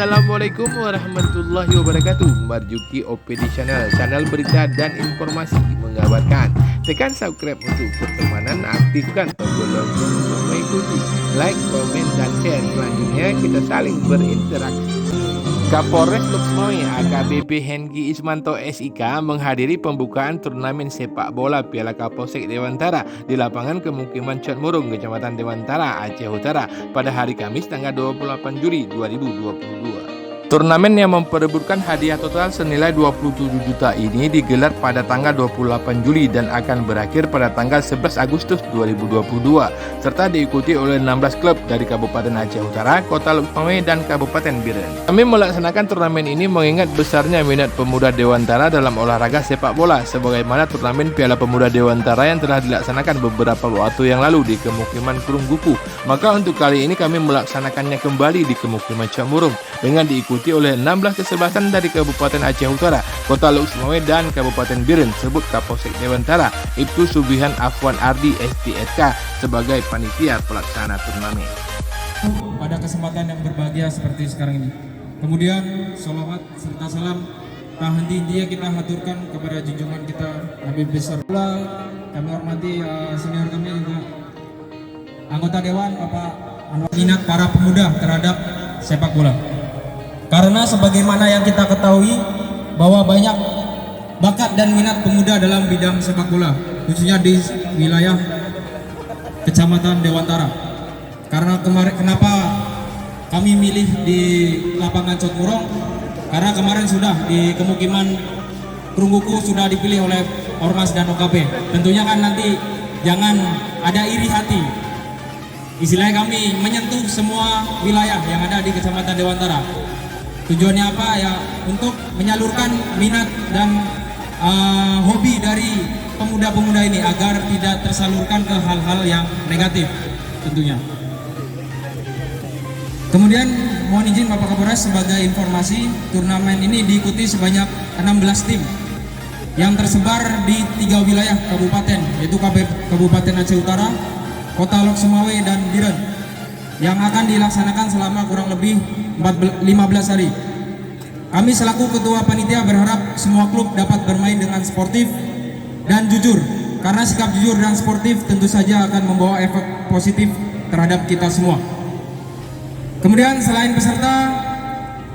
Assalamualaikum warahmatullahi wabarakatuh. Marjuki OPD channel berita dan informasi mengabarkan. Tekan subscribe untuk pertemanan, aktifkan tombol lonceng untuk mengikuti, like, komen, dan share. Selanjutnya kita saling berinteraksi. Kapolres Luxmawe AKBP Hengki Ismanto SIK menghadiri pembukaan turnamen sepak bola Piala Kapolsek Dewantara di lapangan Kemukiman Cotmurung, Kecamatan Dewantara, Aceh Utara pada hari Kamis tanggal 28 Juli 2022. Turnamen yang memperebutkan hadiah total senilai 27 juta ini digelar pada tanggal 28 Juli dan akan berakhir pada tanggal 11 Agustus 2022 serta diikuti oleh 16 klub dari Kabupaten Aceh Utara, Kota Luxmawe, dan Kabupaten Biren. Kami melaksanakan turnamen ini mengingat besarnya minat pemuda Dewantara dalam olahraga sepak bola sebagaimana turnamen Piala Pemuda Dewantara yang telah dilaksanakan beberapa waktu yang lalu di Kemukiman Kurungguku. Maka untuk kali ini kami melaksanakannya kembali di Kemukiman Cotmurung dengan diikuti oleh 16 kesebelasan dari Kabupaten Aceh Utara, Kota Luxmawe, dan Kabupaten Biren sebut Kapolsek Dewantara Ibtu Subihan Afwan Ardi STSK sebagai panitia pelaksana turnamen. Pada kesempatan yang berbahagia seperti sekarang ini. Kemudian sholawat serta salam tak henti-hentinya kita haturkan kepada junjungan kita Habib besar. Kami hormati senior kami juga anggota dewan Bapak Anwar, minat para pemuda terhadap sepak bola. Karena sebagaimana yang kita ketahui bahwa banyak bakat dan minat pemuda dalam bidang sepak bola, khususnya di wilayah Kecamatan Dewantara. Karena kenapa kami milih di lapangan Cotmurung? Karena kemarin sudah di Kemukiman Kurungguku sudah dipilih oleh Ormas dan OKP. Tentunya kan nanti jangan ada iri hati. Istilahnya kami menyentuh semua wilayah yang ada di Kecamatan Dewantara. Tujuannya apa ya? Untuk menyalurkan minat dan hobi dari pemuda-pemuda ini agar tidak tersalurkan ke hal-hal yang negatif tentunya. Kemudian mohon izin Bapak Kapolres sebagai informasi, turnamen ini diikuti sebanyak 16 tim yang tersebar di 3 wilayah kabupaten, yaitu Kabupaten Aceh Utara, Kota Luxmawe, dan Biren, yang akan dilaksanakan selama kurang lebih 15 hari. Kami selaku ketua panitia berharap semua klub dapat bermain dengan sportif dan jujur, karena sikap jujur dan sportif tentu saja akan membawa efek positif terhadap kita semua. Kemudian selain peserta,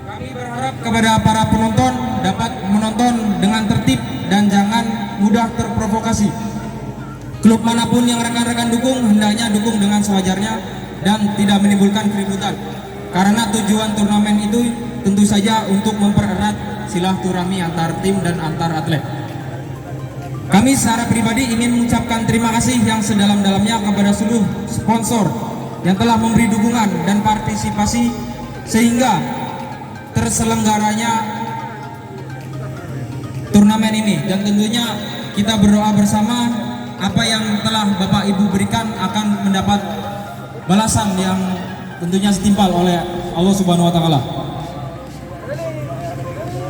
kami berharap kepada para penonton dapat menonton dengan tertib dan jangan mudah terprovokasi. Klub manapun yang rekan-rekan dukung hendaknya dukung dengan sewajarnya dan tidak menimbulkan keributan. Karena tujuan turnamen itu tentu saja untuk mempererat silaturahmi antar tim dan antar atlet. Kami secara pribadi ingin mengucapkan terima kasih yang sedalam-dalamnya kepada seluruh sponsor yang telah memberi dukungan dan partisipasi sehingga terselenggaranya turnamen ini. Dan tentunya kita berdoa bersama apa yang telah Bapak Ibu berikan akan mendapat balasan yang tentunya setimpal oleh Allah Subhanahu wa Ta'ala.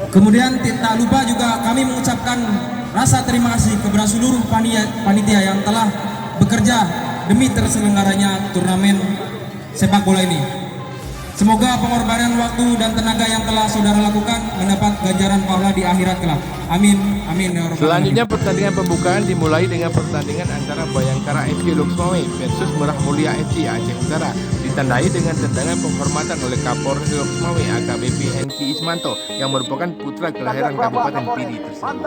Kemudian tak lupa juga kami mengucapkan rasa terima kasih kepada seluruh panitia yang telah bekerja demi terselenggaranya turnamen sepak bola ini. Semoga pengorbanan waktu dan tenaga yang telah saudara lakukan mendapat ganjaran pahala di akhirat kelak. Amin, amin ya rabbal alamin. Selanjutnya pertandingan pembukaan dimulai dengan pertandingan antara Bayangkara FC Luxmawe versus Merah Mulia FC Aceh Utara, ditandai dengan tendangan penghormatan oleh Kapolres Luxmawe AKBP Hengki Ismanto yang merupakan putra kelahiran Kabupaten Pidi tersebut.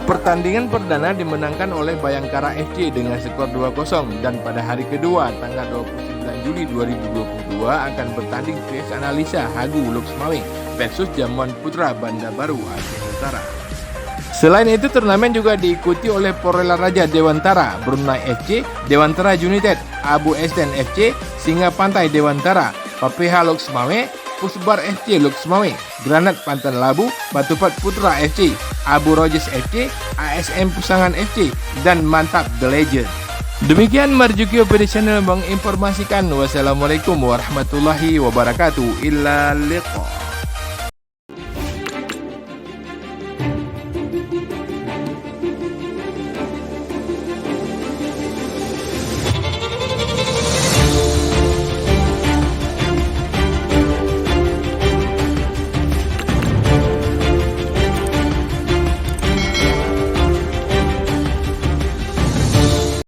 Pertandingan perdana dimenangkan oleh Bayangkara FC dengan skor 2-0 dan pada hari kedua tanggal 29 Juli 2022 akan bertanding PS Analisa Hagu Luxmawe versus Jamuan Putra Banda Baru Aceh Utara. Selain itu turnamen juga diikuti oleh Porela Raja Dewantara, Brunei FC, Dewantara United, Abu Esten FC, Singa Pantai Dewantara, PPH Luxmawe, Pusbar FC Luxmawe, Granat Pantan Labu, Batupat Putra FC, Abu Rojes FC, ASM Pusangan FC, dan Mantap The Legend. Demikian Marjuki OPD Channel menginformasikan. Wassalamualaikum warahmatullahi wabarakatuh. Illa liqa.